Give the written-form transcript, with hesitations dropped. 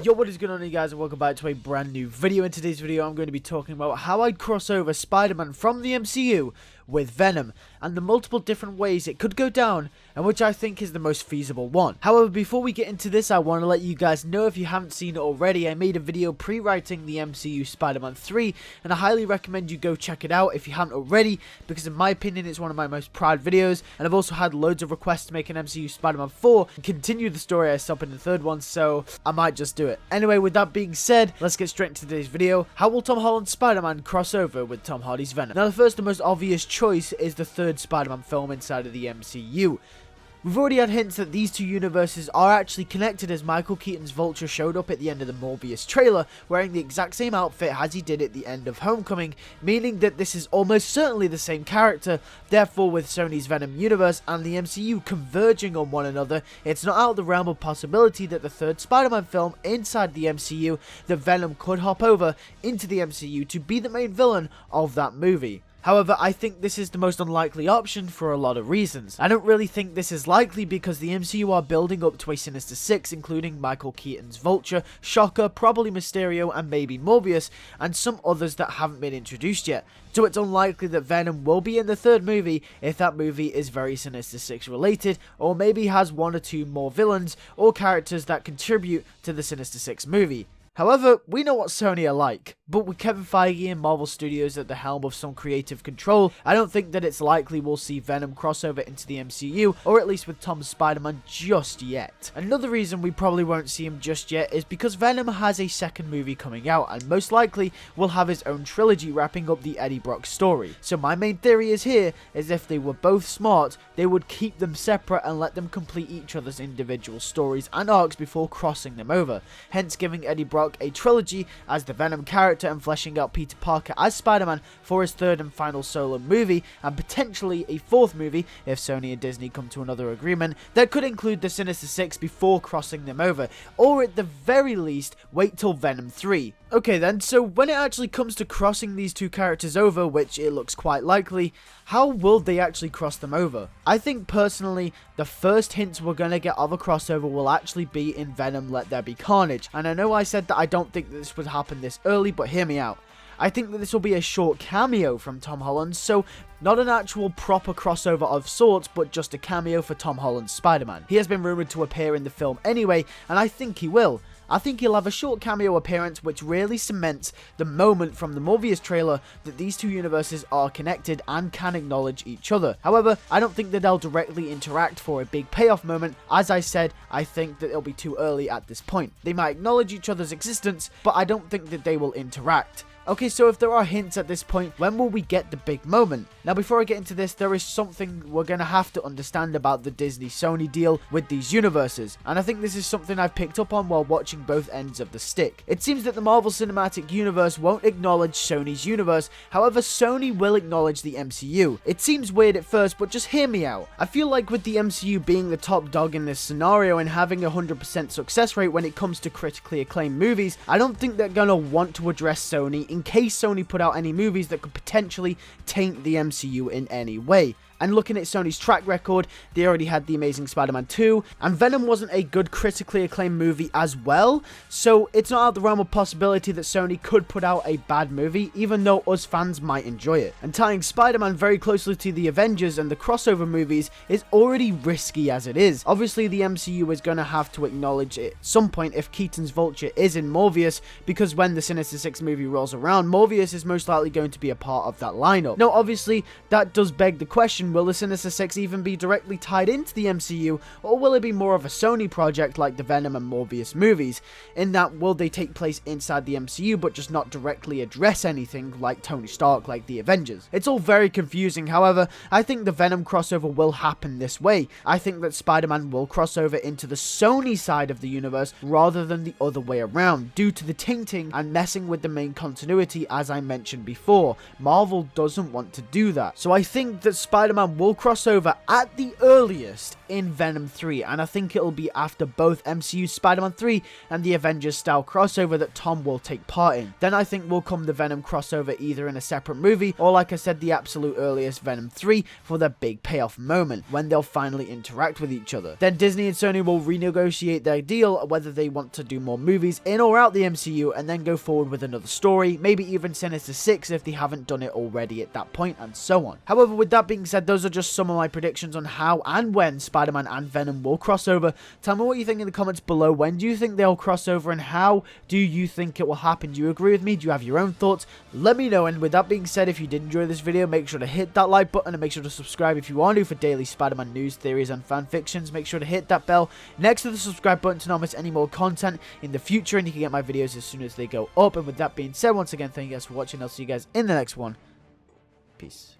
Yo, what is going on, you guys, and welcome back to a brand new video. In today's video, I'm going to be talking about how I'd cross over Spider-Man from the MCU with Venom, and the multiple different ways it could go down, and which I think is the most feasible one. However, before we get into this, I want to let you guys know, if you haven't seen it already, I made a video pre-writing the MCU Spider-Man 3, and I highly recommend you go check it out if you haven't already, because in my opinion, it's one of my most proud videos, and I've also had loads of requests to make an MCU Spider-Man 4, and continue the story I stopped in the third one, so I might just do it. Anyway, with that being said, let's get straight into today's video. How will Tom Holland's Spider-Man cross over with Tom Hardy's Venom? Now, the first and most obvious choice is the third Spider-Man film inside of the MCU. We've already had hints that these two universes are actually connected, as Michael Keaton's Vulture showed up at the end of the Morbius trailer wearing the exact same outfit as he did at the end of Homecoming, meaning that this is almost certainly the same character. Therefore, with Sony's Venom universe and the MCU converging on one another, it's not out of the realm of possibility that the third Spider-Man film inside the MCU, that Venom could hop over into the MCU to be the main villain of that movie. However, I think this is the most unlikely option for a lot of reasons. I don't really think this is likely because the MCU are building up to a Sinister Six, including Michael Keaton's Vulture, Shocker, probably Mysterio, and maybe Morbius, and some others that haven't been introduced yet. So it's unlikely that Venom will be in the third movie if that movie is very Sinister Six related, or maybe has one or two more villains or characters that contribute to the Sinister Six movie. However, we know what Sony are like, but with Kevin Feige and Marvel Studios at the helm of some creative control, I don't think that it's likely we'll see Venom cross over into the MCU, or at least with Tom's Spider-Man, just yet. Another reason we probably won't see him just yet is because Venom has a second movie coming out, and most likely will have his own trilogy wrapping up the Eddie Brock story. So my main theory is here is if they were both smart, they would keep them separate and let them complete each other's individual stories and arcs before crossing them over, hence giving Eddie Brock a trilogy as the Venom character and fleshing out Peter Parker as Spider-Man for his third and final solo movie, and potentially a fourth movie if Sony and Disney come to another agreement that could include the Sinister Six before crossing them over, or at the very least wait till Venom 3. Okay then, so when it actually comes to crossing these two characters over, which it looks quite likely, how will they actually cross them over? I think personally, the first hints we're gonna get of a crossover will actually be in Venom Let There Be Carnage, and I know I said that I don't think that this would happen this early, but hear me out. I think that this will be a short cameo from Tom Holland, so not an actual proper crossover of sorts, but just a cameo for Tom Holland's Spider-Man. He has been rumoured to appear in the film anyway, and I think he will. I think he'll have a short cameo appearance which really cements the moment from the Morbius trailer that these two universes are connected and can acknowledge each other. However, I don't think that they'll directly interact for a big payoff moment. As I said, I think that it'll be too early at this point. They might acknowledge each other's existence, but I don't think that they will interact. Okay, so if there are hints at this point, when will we get the big moment? Now, before I get into this, there is something we're going to have to understand about the Disney-Sony deal with these universes, and I think this is something I've picked up on while watching both ends of the stick. It seems that the Marvel Cinematic Universe won't acknowledge Sony's universe, however, Sony will acknowledge the MCU. It seems weird at first, but just hear me out. I feel like with the MCU being the top dog in this scenario and having a 100% success rate when it comes to critically acclaimed movies, I don't think they're going to want to address Sony in case Sony put out any movies that could potentially taint the MCU in any way. And looking at Sony's track record, they already had The Amazing Spider-Man 2, and Venom wasn't a good critically acclaimed movie as well, so it's not out of the realm of possibility that Sony could put out a bad movie, even though us fans might enjoy it. And tying Spider-Man very closely to the Avengers and the crossover movies is already risky as it is. Obviously, the MCU is going to have to acknowledge it at some point if Keaton's Vulture is in Morbius, because when the Sinister Six movie rolls around, Morbius is most likely going to be a part of that lineup. Now, obviously, that does beg the question, will the Sinister Six even be directly tied into the MCU, or will it be more of a Sony project like the Venom and Morbius movies? In that, will they take place inside the MCU but just not directly address anything like Tony Stark, like the Avengers? It's all very confusing. However, I think the Venom crossover will happen this way. I think that Spider-Man will cross over into the Sony side of the universe rather than the other way around, due to the tainting and messing with the main continuity, as I mentioned before. Marvel doesn't want to do that. So I think that Spider-Man Spider-Man will cross over at the earliest in Venom 3, and I think it'll be after both MCU Spider-Man 3 and the Avengers style crossover that Tom will take part in. Then I think will come the Venom crossover either in a separate movie or, like I said, the absolute earliest, Venom 3, for their big payoff moment when they'll finally interact with each other. Then Disney and Sony will renegotiate their deal, whether they want to do more movies in or out the MCU, and then go forward with another story, maybe even Sinister 6 if they haven't done it already at that point, and so on. However, with that being said, those are just some of my predictions on how and when Spider-Man and Venom will cross over. Tell me what you think in the comments below. When do you think they'll cross over, and how do you think it will happen? Do you agree with me? Do you have your own thoughts? Let me know. And with that being said, if you did enjoy this video, make sure to hit that like button and make sure to subscribe if you are new for daily Spider-Man news, theories, and fan fictions. Make sure to hit that bell next to the subscribe button to not miss any more content in the future, and you can get my videos as soon as they go up. And with that being said, once again, thank you guys for watching. I'll see you guys in the next one. Peace.